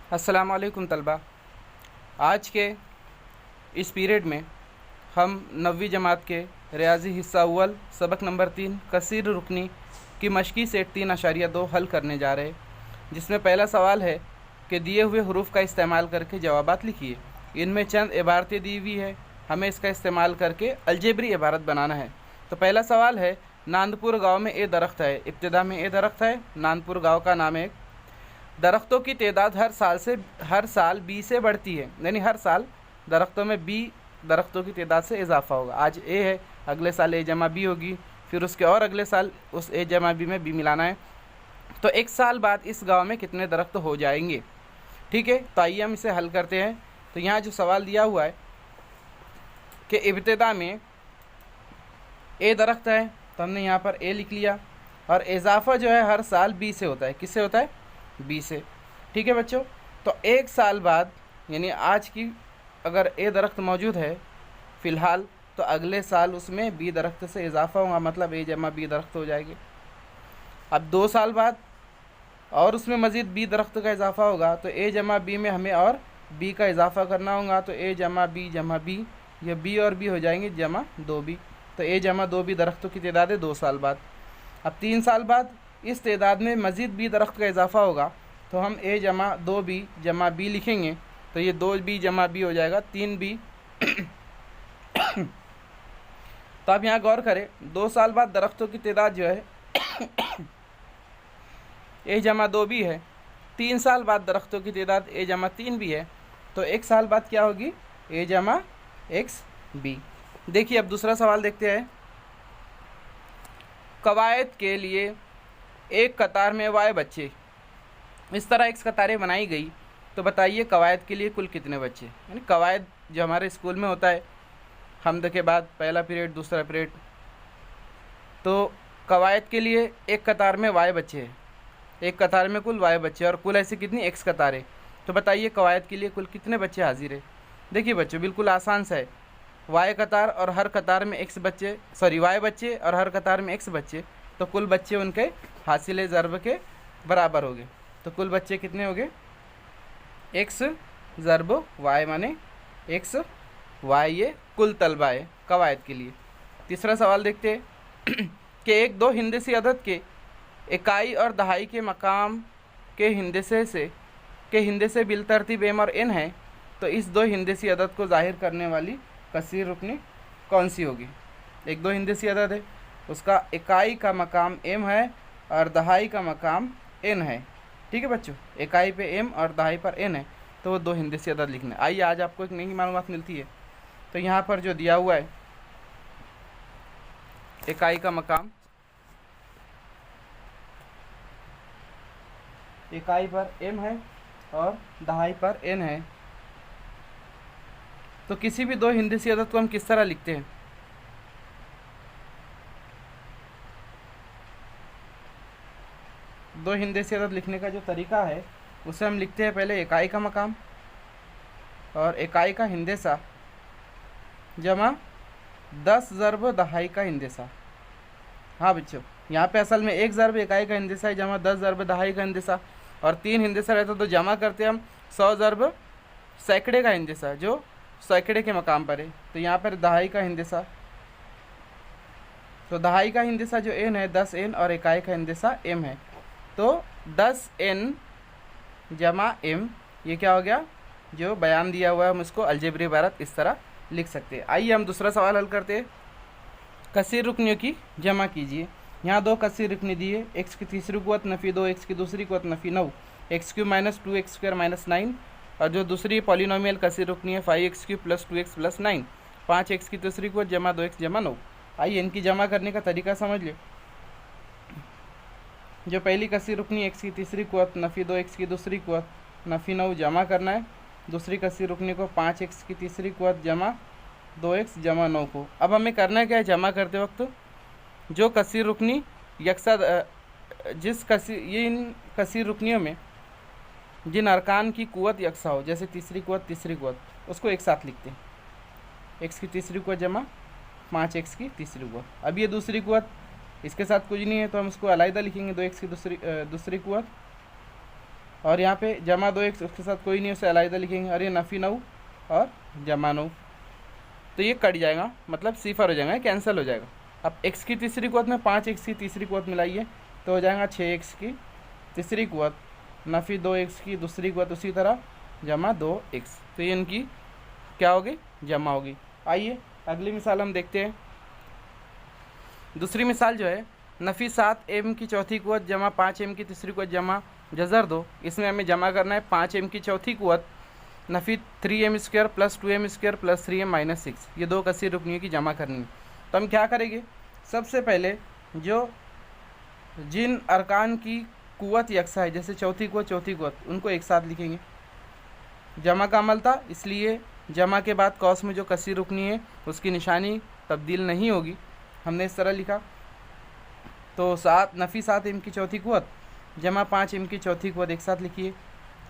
अस्सलाम वालेकुम तलबा। आज के इस पीरियड में हम 9वीं जमात के रियाजी हिस्सा अव्वल सबक नंबर 3 कसीर रुकनी की मशक़ी सेट 3.2 हल करने जा रहे हैं, जिसमें पहला सवाल है कि दिए हुए हरूफ का इस्तेमाल करके जवाबात लिखिए। इनमें चंद इबारतें दी हुई है, हमें इसका इस्तेमाल करके अलजेबरी इबारत बनाना है। तो पहला सवाल है, नांदपुर गाँव में ए दरख्त है। इब्तिदा में ए दरख्त है, नांदपुर गाँव का नाम है। दरख्तों की तादाद हर साल 20 से बढ़ती है, यानी हर साल दरख्तों में 20 दरख्तों की तादाद से इजाफा होगा। आज ए है, अगले साल ए जमा बी होगी, फिर उसके और अगले साल उस ए जमा बी में बी मिलाना है। तो एक साल बाद इस गांव में कितने दरख्त हो जाएंगे। ठीक है, तो आइए हम इसे हल करते हैं। तो यहाँ जो सवाल दिया हुआ है कि इब्तिदा में ए दरख्त है, तो हमने यहाँ पर ए लिख लिया, और इजाफा जो है हर साल 20 से होता है। किससे होता है? 20 से। ठीक है बच्चों, तो एक साल बाद यानी आज की अगर ए दरख्त मौजूद है फ़िलहाल, तो अगले साल उसमें बी दरख्त से इजाफा होगा, मतलब ए जमा बी दरख्त हो जाएगी। अब 2 साल बाद और उसमें मज़ीद बी दरख्त का इजाफा होगा, तो ए जमा बी में हमें और बी का इजाफा करना होगा। तो ए जमा बी, ये बी और बी हो जाएंगे जमा 2b। तो ए जमा 2b दरख्तों की तादाद है 2 साल बाद। अब 3 साल बाद इस तादाद में मज़ीद बी दरख्त का इजाफा होगा, तो हम ए जमा 2b जमा बी लिखेंगे। तो ये 2b जमा बी हो जाएगा 3b। तो आप यहाँ गौर करें, 2 साल बाद दरख्तों की तादाद जो है ए जमा 2b है। 3 साल बाद दरख्तों की तादाद ए जमा 3b है। तो एक साल बाद क्या होगी? ए जमा एक्स बी। देखिए अब दूसरा सवाल देखते हैं। कवायद के लिए एक कतार में वाई बच्चे, इस तरह एक कतारें बनाई गई, तो बताइए कवायद के लिए कुल कितने बच्चे। यानी कवायद जो हमारे स्कूल में होता है हम्द के बाद पहला पीरियड दूसरा पीरियड, तो कवायद के लिए एक कतार में वाई बच्चे हैं, एक कतार में कुल वाई बच्चे, और कुल ऐसी कितनी एक्स कतारें। तो बताइए कवायद के लिए कुल कितने बच्चे हाजिर है। देखिए बच्चों, बिल्कुल आसान सा है। वाई कतार और हर कतार में एक्स बच्चे, सॉरी वाई बच्चे और हर कतार में एक्स बच्चे, तो कुल बच्चे उनके हासिल ज़र्ब के बराबर हो गए। तो कुल बच्चे कितने हो गए? एक्स ज़र्ब वाई माने एक्स वाई, ये कुल तलबा है कवायद के लिए। तीसरा सवाल देखते हैं कि एक दो हिंदसी अदद के इकाई और दहाई के मकाम के हिंदसे बिलतरतीब एम और एन है, तो इस दो हिंदसी अदद को ज़ाहिर करने वाली कसीर रुकनी कौन सी होगी। एक दो हिंदसी अदद है, उसका इकाई का मकाम एम है और दहाई का मकाम एन है। ठीक है बच्चों, इकाई पे एम और दहाई पर एन है, तो वो दो हिंदसी अदद लिखना है। आइए आज आपको एक नई मालूमात मिलती है। तो यहाँ पर जो दिया हुआ है इकाई का मकाम, इकाई पर एम है और दहाई पर एन है, तो किसी भी दो हिंदसी अदद को हम किस तरह लिखते हैं। दो हिंदसी अदद लिखने का जो तरीका है उसे हम लिखते हैं पहले इकाई का मकाम और इकाई का हिंदसा जमा 10 ज़र्ब दहाई का हिंदसा। हाँ बच्चों, यहाँ पे असल में एक ज़र्ब इकाई का हिंदसा है जमा 10 ज़र्ब दहाई का हिंदसा, और 3 हिंदसा रहता तो जमा करते हम 100 ज़र्ब सैकड़े का हिंदसा, जो सैकड़े के मकाम पर है। तो यहाँ पर दहाई का हिंदसा, तो दहाई का हिंदसा जो एन है 10 एन और इकाई का हिंदसा एम है, तो 10 एन जमा एम, ये क्या हो गया? जो बयान दिया हुआ है हम उसको अलजेबरी इबारत इस तरह लिख सकते हैं। आइए हम दूसरा सवाल हल करते हैं। कसीर रुकनियों की जमा कीजिए। यहाँ दो कसीर रुकनी दी है, एक्स की तीसरी कुव्वत नफ़ी 2, एक्स की दूसरी कुव्वत नफ़ी 9, x cube minus 2 x square minus 9, और जो दूसरी पॉलिनोमियल कसीर रुकनी है 5x cube plus 2x plus 9, 5x की तीसरी कुव्वत जमा 2x जमा 9। आइए इनकी जमा करने का तरीका समझ ले। जो पहली कसीर रुकनी एक्स की तीसरी कुव्वत नफ़ी 2, एक्स की दूसरी कुव्वत नफ़ी 9 जमा करना है। दूसरी कसीर रुकनी को 5x की तीसरी कुव्वत जमा 2x जमा 9 को। अब हमें करना क्या है, जमा करते वक्त जो कसीर रुकनी यकसा इन कसीर रुकनियों में जिन अरकान की कुव्वत यकसा हो, जैसे तीसरी कुव्वत उसको एक साथ लिखते हैं। एक्स की तीसरी कुव्वत जमा 5x की तीसरी कुव्वत। अब ये दूसरी कुव्वत, इसके साथ कुछ नहीं है तो हम उसको अलग लिखेंगे, 2x की दूसरी कुव्वत और यहाँ पे जमा 2x उसके साथ कोई नहीं, उसे अलग लिखेंगे, और ये नफ़ी 9 और जमा 9, तो ये कट जाएगा, मतलब सिफर हो जाएगा, कैंसिल हो जाएगा। अब x की तीसरी कुवत में 5x की तीसरी कुवत मिलाइए तो हो जाएगा 6x की तीसरी कुवत नफ़ी 2x की दूसरी कुवत उसी तरह जमा 2x, तो ये इनकी क्या होगी, जमा होगी। आइए अगली मिसाल हम देखते हैं। दूसरी मिसाल जो है नफ़ी 7m की चौथी कुवत जमा 5m की तीसरी कुवत जमा जज़र 2, इसमें हमें जमा करना है 5m की चौथी कुवत नफ़ी 3m square plus 2m square plus 3m minus 6, ये दो कसीर रुकनियों की जमा करनी है। तो हम क्या करेंगे, सबसे पहले जो जिन अरकान की कुवत यकसा है, जैसे चौथी कुवत उनको एक साथ लिखेंगे। जमा का अमल था, इसलिए जमा के बाद कौस में जो कसीर रुकनी है उसकी निशानी तब्दील नहीं होगी, हमने इस तरह लिखा। तो नफ़ी 7m की चौथी कुवत जमा 5m की चौथी कुवत एक साथ लिखिए।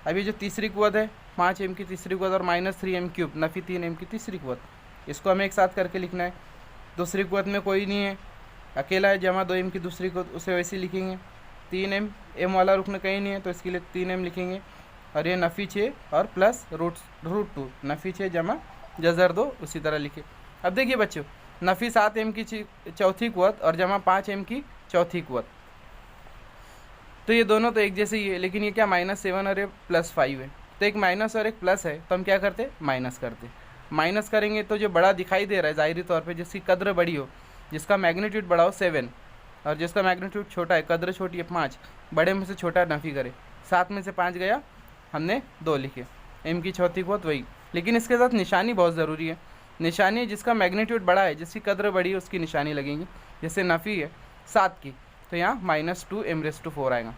अभी जो तीसरी कुवत है 5m की तीसरी कुवत और माइनस 3m क्यूब नफ़ी 3m की तीसरी कुवत, इसको हमें एक साथ करके लिखना है। दूसरी कुवत में कोई नहीं है, अकेला है जमा 2m की दूसरी कुवत, उसे वैसे लिखेंगे। 3m m वाला रुकन कहीं नहीं है तो इसके लिए 3m लिखेंगे, और ये नफ़ी 6 और प्लस रूट 2 नफ़ी 6 जमा जज़र 2 उसी तरह लिखे। अब देखिए बच्चों, नफ़ी 7m की चौथी कुवत और जमा 5m की चौथी कुवत, तो ये दोनों तो एक जैसे ही है, लेकिन ये क्या -7 और ये +5 है, तो एक माइनस और एक प्लस है, तो हम क्या करते, माइनस करते। माइनस करेंगे तो जो बड़ा दिखाई दे रहा है ज़ाहिरी तौर पे, जिसकी कद्र बड़ी हो, जिसका मैग्नीट्यूड बड़ा हो 7 और जिसका मैग्नीट्यूड छोटा है, कद्र छोटी है 5, बड़े में से छोटा नफ़ी करे। 7 में से 5 गया, हमने 2 लिखे। m की चौथी कुवत वही, लेकिन इसके साथ निशानी बहुत ज़रूरी है। निशानी जिसका मैग्नीट्यूड बड़ा है, जिसकी कद्र बड़ी है, उसकी निशानी लगेंगी। जैसे नफ़ी है 7 की, तो यहाँ -2m⁴ आएगा।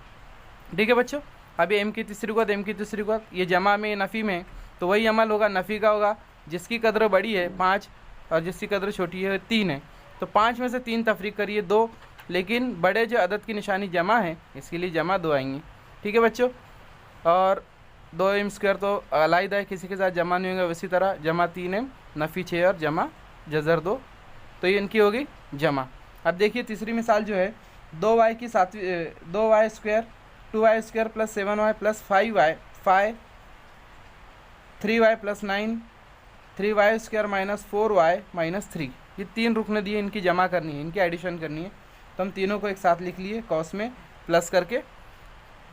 ठीक है बच्चों। अभी m की तीसरी कुवत m की तीसरी कुवत, ये जमा में नफ़ी में, तो वही अमल होगा, नफ़ी का होगा जिसकी कद्र बड़ी है 5 और जिसकी कद्र छोटी है 3 है, तो 5 में से 3 तफरीक करिए 2, लेकिन बड़े जो अदद की निशानी जमा है इसके लिए जमा 2 आएंगी। ठीक है बच्चों। और 2m स्क्वायर तो अलहदा है, किसी के साथ जमा नहीं होगा, उसी तरह जमा 3m नफ़ी 6 और जमा जज़र 2, तो ये इनकी होगी जमा। अब देखिए तीसरी मिसाल जो है 2y की 2y square 2y square plus 7y plus 5y 3y plus 9 3y square minus 4y minus 3, ये 3 रुकने दिए, इनकी जमा करनी है, इनकी एडिशन करनी है। तो हम तीनों को एक साथ लिख लिए कॉस में प्लस करके।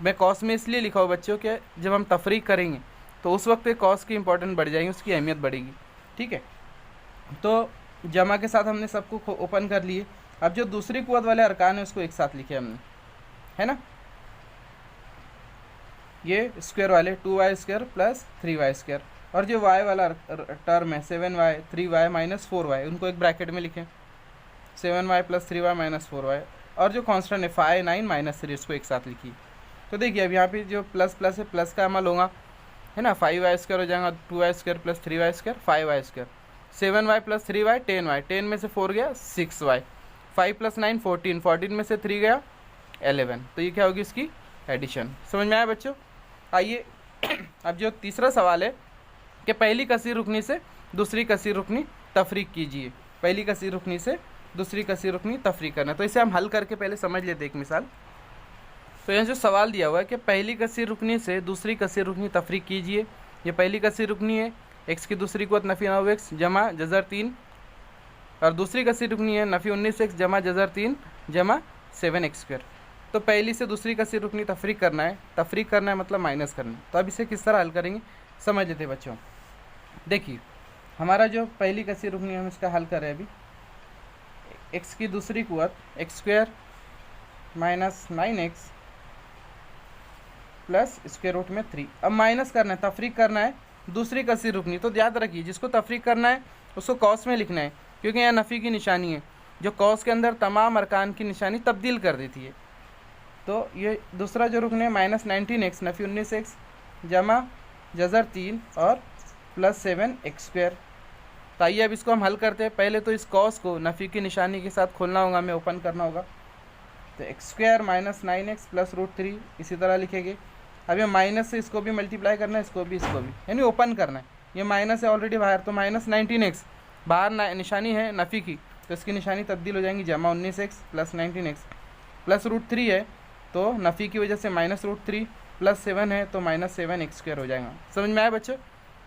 मैं कॉस में इसलिए लिखा हूँ बच्चों कि जब हम तफरीक करेंगे तो उस वक्त कॉस की इंपॉर्टेंट बढ़ जाएगी, उसकी अहमियत बढ़ेगी। ठीक है, तो जमा के साथ हमने सबको ओपन कर लिए। अब जो दूसरी कुवत वाले अरकान है उसको एक साथ लिखे हमने, है ना, ये स्क्वायर वाले 2y square plus 3y square, और जो y वाला टर्म है 7y 3y माइनस 4y, उनको एक ब्रैकेट में लिखें, 7y plus 3y minus 4y, और जो कांस्टेंट है 5 9 माइनस 3 उसको एक साथ लिखिए। तो देखिए अब यहाँ पे जो प्लस प्लस है, प्लस का अमल होगा, है ना, 5y स्क्वायर हो जाएगा 2y square plus 3y square 5y square, 7y plus 3y 10y, 10 में से 4 गया 6y, 5 प्लस 9 14, 14 में से 3 गया 11, तो ये क्या होगी इसकी एडिशन। समझ में आया बच्चों। आइए अब जो तीसरा सवाल है कि पहली कसीर रुकनी से दूसरी कसीर रुकनी तफरीक कीजिए, पहली कसीर रुकनी से दूसरी कसीर रुकनी तफरीक करना। तो इसे हम हल करके पहले समझ लेते एक मिसाल। तो यहाँ जो सवाल दिया हुआ है कि पहली कसीर रुकनी से दूसरी कसीर रुकनी तफरीक कीजिए, ये पहली कसीर रुकनी है x की दूसरी कुवत नफ़ी 9x जमा जज़र 3, और दूसरी कसीर रुकनी है नफ़ी 19x जमा जज़र 3 जमा 7x स्क्वायर। तो पहली से दूसरी कसीर रुकनी तफरीक करना है, तफरीक करना है मतलब माइनस करना है। तो अब इसे किस तरह हल करेंगे समझ लेते बच्चों। देखिए हमारा जो पहली कसीर रुकनी है हम इसका हल कर रहे हैं अभी। x की दूसरी कुवत x square minus 9x plus square root में 3। अब माइनस करना है, तफरीक करना है दूसरी कसीर रुकनी। तो याद रखिए जिसको तफरीक करना है उसको कॉस में लिखना है, क्योंकि यहाँ नफ़ी की निशानी है जो कॉस के अंदर तमाम अरकान की निशानी तब्दील कर देती है। तो ये दूसरा जो रुकन है -19x नफ़ी 19x जमा जज़र 3 और प्लस 7x स्क्वायर। तो आइए अब इसको हम हल करते हैं। पहले तो इस कॉस को नफ़ी की निशानी के साथ खोलना होगा, हमें ओपन करना होगा। तो x square minus 9x plus root 3 इसी तरह लिखेंगे। अब ये माइनस से इसको भी मल्टीप्लाई करना है, इसको भी यानी ओपन करना है। ये माइनस है ऑलरेडी बाहर, तो -19x बाहर निशानी है नफ़ी की, तो इसकी निशानी तब्दील हो जाएंगी जमा 19x plus 19x plus root 3 है, तो नफ़ी की वजह से -√3 +7 है तो -7x² हो जाएगा। समझ में आया बच्चों?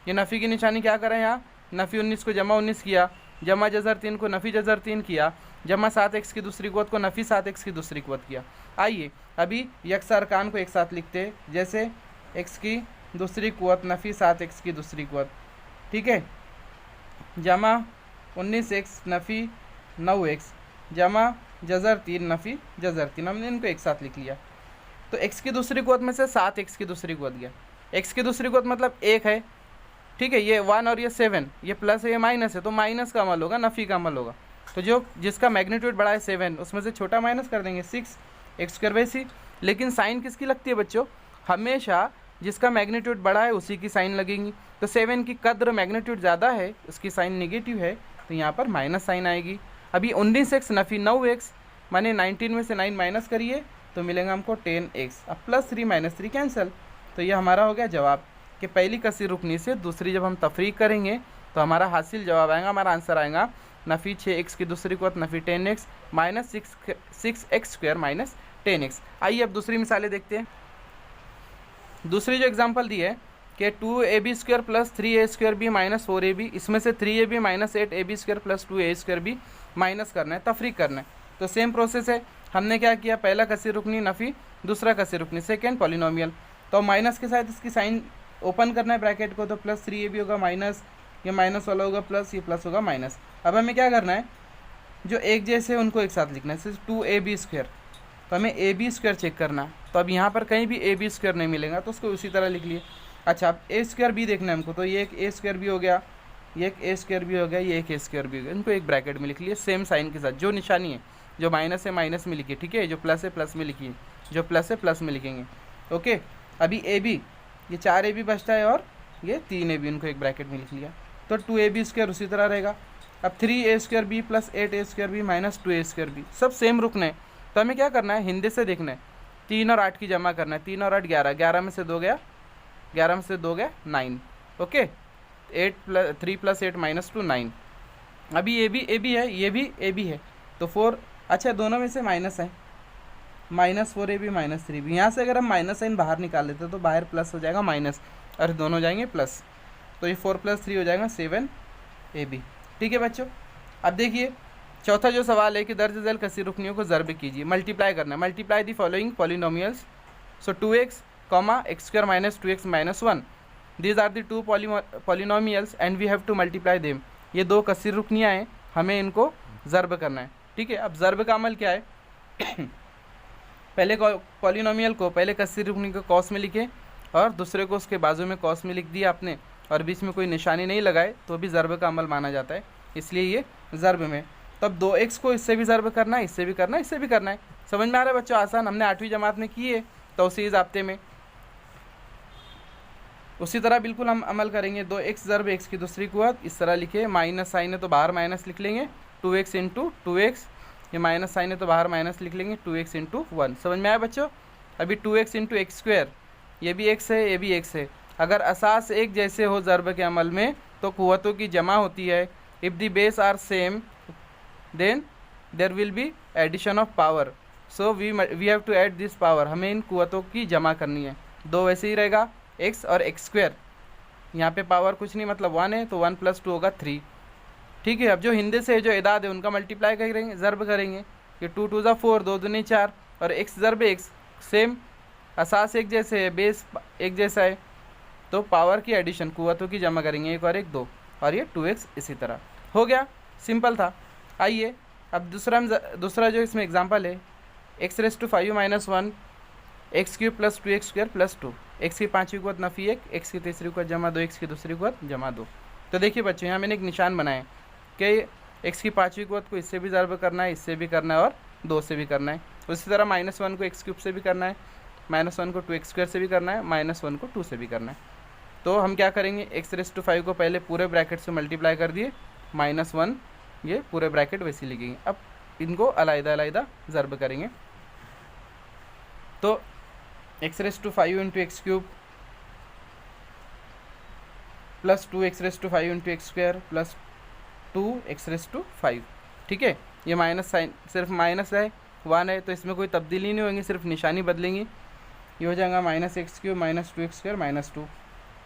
ये नफ़ी की निशानी क्या करें यहाँ, नफ़ी 19 को जमा 19 किया, जमा जज़र 3 को नफ़ी जज़र 3 किया, जमा 7x की दूसरी कुव्वत को नफ़ी 7x की दूसरी कुव्वत किया। आइए अभी यक्स अरकान को एक साथ लिखते हैं, जैसे x की दूसरी कुव्वत नफ़ी 7x की दूसरी कुव्वत, ठीक है, जमा 19x नफ़ी 9x, जमा जज़र 3 नफ़ी जज़र 3। हमने इनको एक साथ लिख लिया। तो x की दूसरी कुव्वत में से 7x की दूसरी कुव्वत गया, x की दूसरी कुव्वत मतलब 1 है, ठीक है, ये 1 और ये 7, ये प्लस है ये माइनस है, तो माइनस का अमल होगा, नफ़ी का अमल होगा। तो जो जिसका मैग्नीट्यूड बड़ा है 7, उसमें से छोटा माइनस कर देंगे 6x²/c। लेकिन साइन किसकी लगती है बच्चों, हमेशा जिसका मैग्नीट्यूड बड़ा है उसी की साइन लगेंगी। तो 7 की कद्र मैग्नीट्यूड ज़्यादा है, उसकी साइन नेगेटिव है, तो यहाँ पर माइनस साइन आएगी। अभी 19x नफ़ी 9x, माने 19 में से 9 माइनस करिए तो मिलेगा हमको 10x। अब +3 - 3 कैंसिल, तो ये हमारा हो गया जवाब कि पहली कसीर रुकनी से दूसरी जब हम तफरीक करेंगे तो हमारा हासिल जवाब आएगा, हमारा आंसर आएगा नफ़ी 6x की दूसरी कुव्वत नफ़ी 10x -6x² - 10x। आइए अब दूसरी मिसालें देखते हैं। दूसरी जो एग्जांपल दी है कि 2ab² + 3a²b - 4ab, इसमें से 3ab - 8ab² + 2a²b माइनस करना है, तफरीक करना है। तो सेम प्रोसेस है, हमने क्या किया, पहला कसीर रुकनी नफ़ी, दूसरा कसीर रुकनी, सेकेंड पॉलिनोमियल। तो माइनस के साथ इसकी साइन ओपन करना है ब्रैकेट को, तो +3ab होगा माइनस, ये माइनस वाला होगा प्लस, ये प्लस होगा माइनस। अब हमें क्या करना है, जो एक जैसे हैं उनको एक साथ लिखना है, सिर्फ 2ab², तो हमें ab² चेक करना है। तो अब यहाँ पर कहीं भी ab² नहीं मिलेगा, तो उसको उसी तरह लिख लिए। अच्छा, अब a²b देखना है हमको, तो ये एक a²b हो गया, ये एक a²b हो गया, ये एक a²b हो गया, इनको एक ब्रैकेट में लिख लिए सेम साइन के साथ। जो निशानी है, जो माइनस है माइनस में लिखिए, ठीक है, जो प्लस है प्लस में लिखिए, जो प्लस है प्लस में लिखेंगे। ओके, अभी ab, ये 4ab बचता है और ये 3ab, इनको एक ब्रैकेट में लिख लिया। तो 2ab² उसी तरह रहेगा। अब 3a²b + 8a²b - 2a²b, सब सेम रुकना है। तो हमें क्या करना है, हिंदी से देखना है, 3 और 8 की जमा करना है, 3 और 8 11, 11 में से 2 गया, 11 में से 2 गया 9। ओके, 3 + 8 - 2 9। अभी ये भी ab है, ये भी ab है, तो 4, अच्छा दोनों में से माइनस है, -4ab - 3b। यहाँ से अगर हम माइनस साइन बाहर निकाल लेते तो बाहर प्लस हो जाएगा माइनस, और दोनों हो जाएंगे प्लस, तो ये 4 + 3 हो जाएगा 7ab। ठीक है बच्चों, अब देखिए चौथा जो सवाल है कि दर्ज झेल कसीर रुकनियों को ज़र्ब कीजिए, मल्टीप्लाई करना है। Multiply the following polynomials, so 2x, x² - 2x - 1, these are the 2 polynomials and we have to multiply them. ये 2 कसीर रुकनियाँ हैं, हमें इनको ज़र्ब करना है। ठीक है, अब ज़र्ब का अमल क्या है पहले पॉलिनोमियल को पहले कसीर रुकनी को कॉस में लिखे और दूसरे को उसके बाजू में कॉस में लिख दिया आपने, और बीच में कोई निशानी नहीं लगाए तो भी ज़र्ब का अमल माना जाता है, इसलिए ये ज़र्ब में। तब 2x को इससे भी ज़र्ब करना है, इससे भी करना है, इससे भी करना है। समझ में आ रहा है बच्चों? आसान, हमने 8वीं जमात में की है तौसीज़ ज़ाब्ते में। उसी तरह बिल्कुल हम अमल करेंगे। 2x ज़र्ब x की दूसरी कुव्वत, इस तरह लिखे, माइनस साइन है तो बाहर माइनस लिख लेंगे, 2x × 2x, ये माइनस साइन है तो बाहर माइनस लिख लेंगे, 2x × 1। समझ में आया बच्चों? अभी 2x × x², ये भी x है, ये भी x है। अगर असास एक जैसे हो ज़र्ब के अमल में तो कुव्वतों की जमा होती है। If the base are same then there will be addition of power, so we have to add this power. हमें इन कुव्वतों की जमा करनी है। 2 वैसे ही रहेगा, x और x², यहाँ पे पावर कुछ नहीं, मतलब 1 है, तो 1 + 2 होगा 3। ठीक है, अब जो हिंदी से जो इदाद है उनका मल्टीप्लाई करेंगे, ज़र्ब करेंगे, ये 2 × 2 = 4, 2 × 2 = 4, और x ज़र्ब x सेम, असास एक जैसे है, बेस एक जैसा है, तो पावर की एडिशन, कुव्वतों की जमा करेंगे, 1 और 1 2, और ये 2x इसी तरह हो गया। सिंपल था। आइए अब दूसरा जो इसमें एग्जांपल है, x⁵ - 1 x³ + 2x² + 2, x की 5वीं कुव्वत नफ़ी 1, x की तीसरी कुव्वत जमा 2, x की दूसरी कुव्वत जमा 2। तो देखिए बच्चों, यहाँ मैंने एक निशान बनाया कि x की 5वीं कुव्वत को इससे भी ज़र्ब करना है, इससे भी करना है, और 2 से भी करना है। उसी तरह -1 को x³ से भी करना है, -1 को 2x² से भी करना है, -1 को 2 से भी करना है। तो हम क्या करेंगे, x⁵ को पहले पूरे ब्रैकेट से मल्टीप्लाई कर दिए, -1 ये पूरे ब्रैकेट वैसे लिखेंगे। अब इनको अलग-अलग ज़र्ब करेंगे। तो x⁵ × x³ + 2x⁵ × x² + 2x⁵ ठीक है, ये माइनस साइन सिर्फ माइनस है, 1 है, तो इसमें कोई तब्दीली नहीं होगी, सिर्फ निशानी बदलेंगी। ये हो जाएगा -x³ -2x² -2।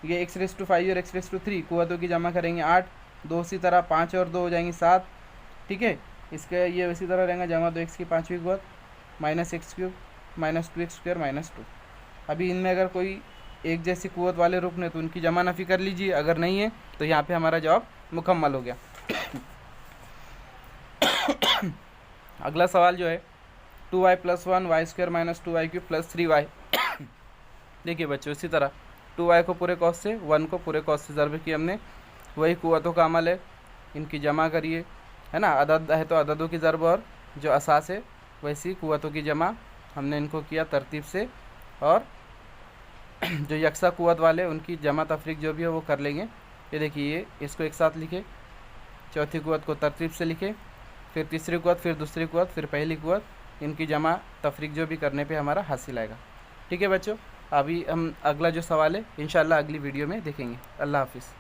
ये x⁵ और x⁵ कुव्वतों की जमा करेंगे 8, 2 उसी तरह 5 और 2 हो जाएंगी 7, ठीक है। इसके ये उसी तरह रहेंगे जमा 2x की 5वीं कुव्वत -x³ -2x² -2। अभी इनमें अगर कोई एक जैसी कुव्वत वाले रुकन है तो उनकी जमा नफ़ी कर लीजिए, अगर नहीं है तो यहाँ पे हमारा जवाब मुकम्मल हो गया। अगला सवाल जो है 2y + 1 y² - 2y³ + 3y। देखिए बच्चों, इसी तरह 2y को पूरे कॉस से, 1 को पूरे कॉस से ज़र्ब किया हमने, वही कुव्वतों का अमल है, इनकी जमा करिए, है ना। अदद है तो अददों की ज़र्ब और जो असास है वैसी कुव्वतों की जमा हमने इनको किया तरतीब से, और जो यकसा कुव्वत वाले उनकी जमा तफरीक जो भी है वो कर लेंगे। ये देखिए, ये इसको एक साथ लिखे, चौथी कुव्वत को तरतीब से लिखे, फिर तीसरी कुव्वत, फिर दूसरी कुव्वत, फिर पहली कुव्वत, इनकी जमा तफरीक जो भी करने पे हमारा हासिल आएगा। ठीक है बच्चों, अभी हम अगला जो सवाल है इंशाल्लाह अगली वीडियो में देखेंगे। अल्लाह हाफिज़।